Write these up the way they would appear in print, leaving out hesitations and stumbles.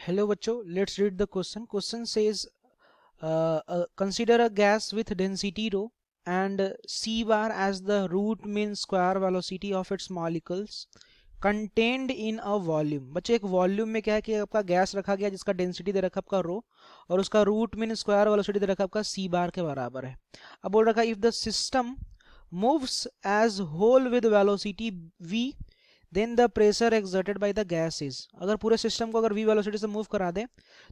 Hello बच्चों, let's read the question. Question says, consider a gas with density rho and c bar as the root mean square velocity of its molecules contained in a volume. बच्चों एक volume में क्या है कि आपका gas रखा गया जिसका डेंसिटी दे रखा आपका रो और उसका रूट मीन स्क्वायर वेलोसिटी दे रखा आपका सी बार के बराबर है. अब बोल रखा if the system moves as whole with velocity v then the pressure exerted by the gas is. अगर पूरे सिस्टम को अगर v वेलोसिटी से मूव करा दे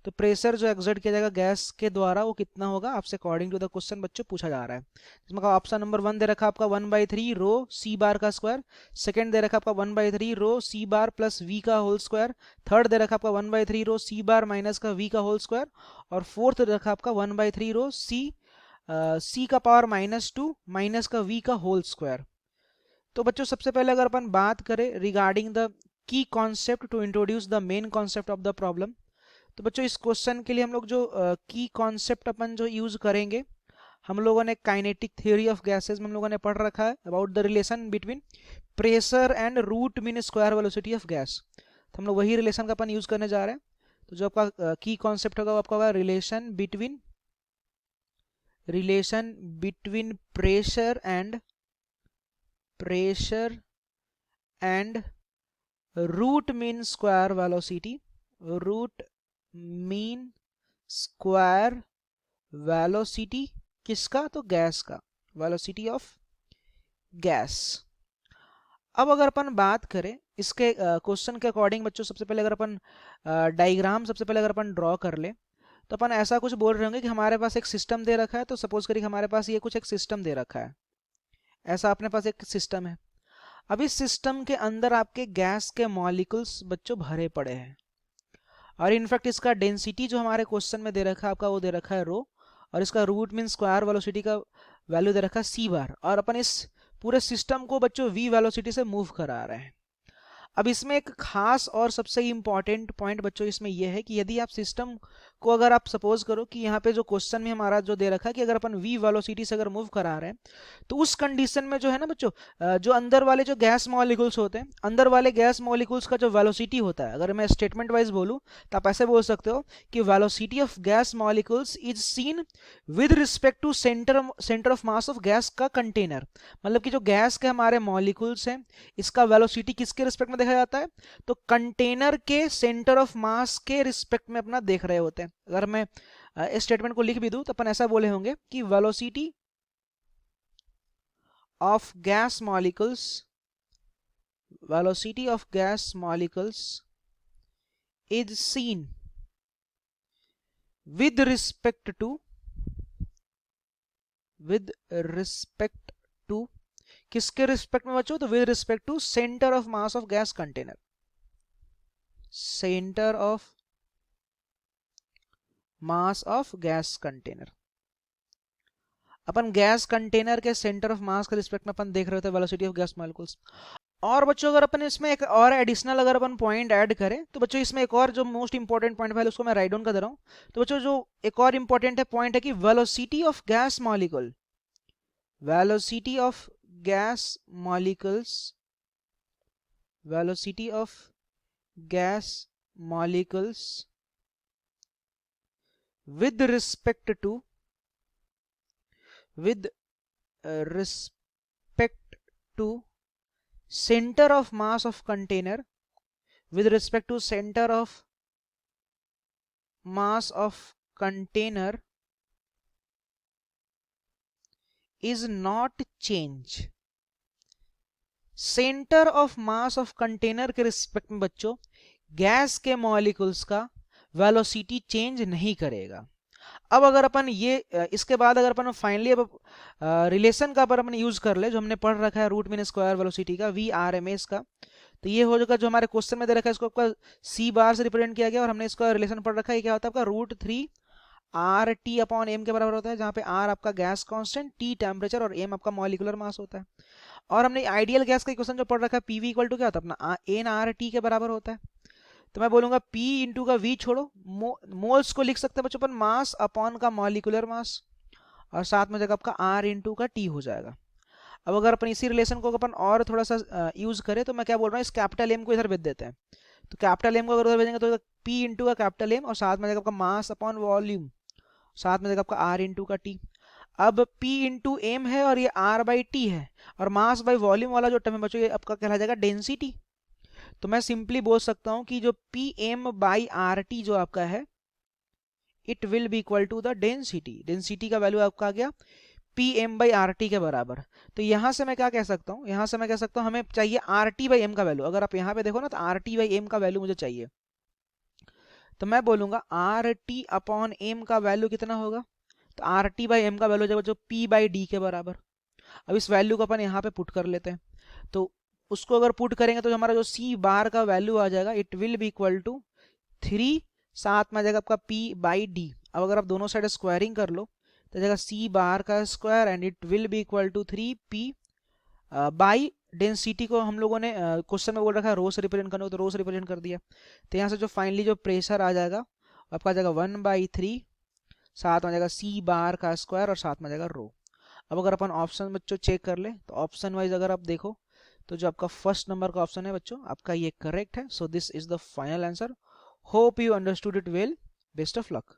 तो प्रेशर जो एक्सर्ट किया जाएगा गैस के द्वारा वो कितना होगा आपसे अकॉर्डिंग टू द क्वेश्चन बच्चों पूछा जा रहा है. इसमें ऑप्शन नंबर 1 दे रखा आपका 1/3 रो सी बार का स्क्वायर, सेकंड दे रखा आपका 1/3 rho C bar plus V का होल स्क्वायर, थर्ड दे रखा आपका 1/3 रो सी बार माइनस का वी का होल स्क्वायर और फोर्थ दे रखा आपका 1/3 रो सी का पावर -2 माइनस का वी का होल स्क्वायर. तो बच्चों सबसे पहले अगर अपन बात करें regarding the key concept to introduce the main concept of the problem, तो बच्चों इस क्वेश्चन के लिए हम लोग जो की कॉन्सेप्ट अपन जो यूज करेंगे, हम लोगों ने काइनेटिक थ्योरी ऑफ गैसेस में हम लोगों ने पढ़ रखा है about the relation between pressure and root mean square velocity of gas. तो हम लोग वही रिलेशन का अपन यूज करने जा रहे हैं. तो जो आपका की कॉन्सेप्ट होगा वो आपका होगा relation between pressure and root mean square velocity किसका? तो गैस का वेलोसिटी ऑफ गैस. अब अगर अपन बात करें इसके क्वेश्चन के अकॉर्डिंग बच्चों, सबसे पहले अगर अपन डायग्राम सबसे पहले अगर अपन ड्रॉ कर ले तो अपन ऐसा कुछ बोल रहे होंगे कि हमारे पास एक सिस्टम दे रखा है. तो सपोज करिए हमारे पास ये कुछ एक सिस्टम दे रखा है, ऐसा अपने पास एक सिस्टम है. अब इस सिस्टम के अंदर आपके गैस के मॉलिक्यूल्स बच्चों भरे पड़े हैं और इनफैक्ट इसका डेंसिटी जो हमारे क्वेश्चन में दे रखा है आपका वो दे रखा है रो और इसका रूट मीन स्क्वायर वेलोसिटी का वैल्यू दे रखा है सी बार और अपन इस पूरे सिस्टम को बच्चों वी वेलोसिटी से मूव करा रहे हैं. अब इसमें एक खास और सबसे इंपॉर्टेंट पॉइंट बच्चों इसमें यह है कि यदि आप सिस्टम को अगर आप सपोज करो कि यहाँ पे जो क्वेश्चन में हमारा जो दे रखा है कि अगर अपन v वेलोसिटी से अगर मूव करा रहे हैं तो उस कंडीशन में जो है ना बच्चों, जो अंदर वाले जो गैस मॉलिक्यूल्स होते हैं, अंदर वाले गैस मॉलिक्यूल्स का जो वेलोसिटी होता है, अगर मैं स्टेटमेंट वाइज बोलूँ तो आप ऐसे बोल सकते हो कि velocity of gas molecules is seen with respect to centre of mass of gas का कंटेनर. मतलब कि जो गैस के हमारे मॉलिक्यूल्स हैं इसका वेलोसिटी किसके रिस्पेक्ट में देखा जाता है? तो कंटेनर के सेंटर ऑफ मास के रिस्पेक्ट में अपना देख रहे होते हैं. अगर मैं इस स्टेटमेंट को लिख भी दूं तो अपन ऐसा बोले होंगे कि velocity of gas molecules is seen with respect to किसके रिस्पेक्ट में बच्चों? तो with respect to centre of mass of gas container. Centre of mass of gas container. अपन गैस कंटेनर के सेंटर ऑफ मास के रिस्पेक्ट में अपन देख रहे थे वेलोसिटी ऑफ गैस मॉलिक्यूल्स. और बच्चों अगर अपन इसमें एक और एडिशनल अगर अपन पॉइंट ऐड करें तो बच्चों इसमें एक और जो मोस्ट इंपॉर्टेंट पॉइंट है उसको मैं राइट डाउन कर दे रहा हूं. तो बच्चों जो एक और इंपॉर्टेंट है पॉइंट है कि velocity of gas molecule velocity of gas molecules with respect to center of mass of container is not change. Centre of mass of container के रिस्पेक्ट में बच्चों गैस के मॉलिक्यूल्स का वेलोसिटी चेंज नहीं करेगा. अब अगर अपन ये इसके बाद अगर अपन फाइनली अब रिलेशन का पर अपन यूज कर ले जो हमने पढ़ रखा है रूट मीन स्क्वायर वेलोसिटी का VRMS का, तो ये हो जाएगा जो हमारे क्वेश्चन में दे रखा है इसको आपका सी बार से रिप्रेजेंट किया गया और हमने इसका रिलेशन पढ़ रखा है क्या होता है आपका √3 RT अपॉन M के बराबर होता है, जहां पे R आपका गैस कांस्टेंट, T टेम्परेचर और M आपका मॉलिक्यूलर मास होता है. और हमने आइडियल गैस का इक्वेशन जो पढ़ रखा है PV इक्वल टू क्या होता है अपना NRT के बराबर होता है. तो मैं बोलूंगा P इंटू का V छोड़ो, मोल्स को लिख सकते हैं बच्चों अपन मास अपॉन का मॉलिक्यूलर मास और साथ में जगह आपका R इंटू का T हो जाएगा. अब अगर अपन इसी रिलेशन को अपन और थोड़ा सा यूज करें तो मैं क्या बोल रहा हूँ इस कैपिटल M को इधर भेज देते हैं. तो कैपिटल एम को अगर उधर भेजेंगे तो पी इंटू का कैपिटल एम और साथ में जाएगा आपका मास अपॉन वॉल्यूम, साथ में जाएगा आपका आर इंटू का टी। अब P इंटू एम है और ये R बाई टी है, और मास बाई वॉल्यूम वाला जो टर्म है बच्चों ये आपका कहला जाएगा डेंसिटी। तो मैं सिंपली बोल सकता हूँ कि जो P M by R T जो आपका है it will be equal to the density. Density का वैल्यू आपका आ गया P M by R T के बराबर। तो यहाँ से मैं क्या कह सकता हूँ, यहाँ से मैं कह सकता हूँ हमें चाहिए आर टी बाई एम का वैल्यू। अगर आप यहाँ पे देखो ना तो आर टी बाई एम का वैल्यू मुझे चाहिए, तो मैं बोलूंगा आर टी अपॉन एम का वैल्यू कितना होगा, तो आर टी बाई एम का वैल्यू हो जाएगा जो पी बाई डी के बराबर। अब इस वैल्यू को अपन यहाँ पे पुट कर लेते हैं, तो उसको अगर पुट करेंगे तो हमारा जो सी बार का वैल्यू आ जाएगा it will be equal to 3, साथ में आ जाएगा आपका पी बाई डी। अब अगर आप दोनों साइड स्क्वायरिंग कर लो तो जाएगा सी बार का square and it will be equal to 3p by density को हम लोगों ने क्वेश्चन में बोल रखा है रो से रिप्रेजेंट करने को, तो रो से रिप्रेजेंट कर दिया। तो यहाँ से जो फाइनली जो प्रेशर आ जाएगा आपका आ जाएगा 1/3, साथ में आ जाएगा सी बार का स्क्वायर और साथ में आ जाएगा रो। अब अगर अपन ऑप्शन बच्चों चेक कर ले तो ऑप्शन वाइज अगर आप देखो तो जो आपका फर्स्ट नंबर का ऑप्शन है बच्चों आपका ये करेक्ट है। So this is the final answer. Hope you understood it well. Best of luck.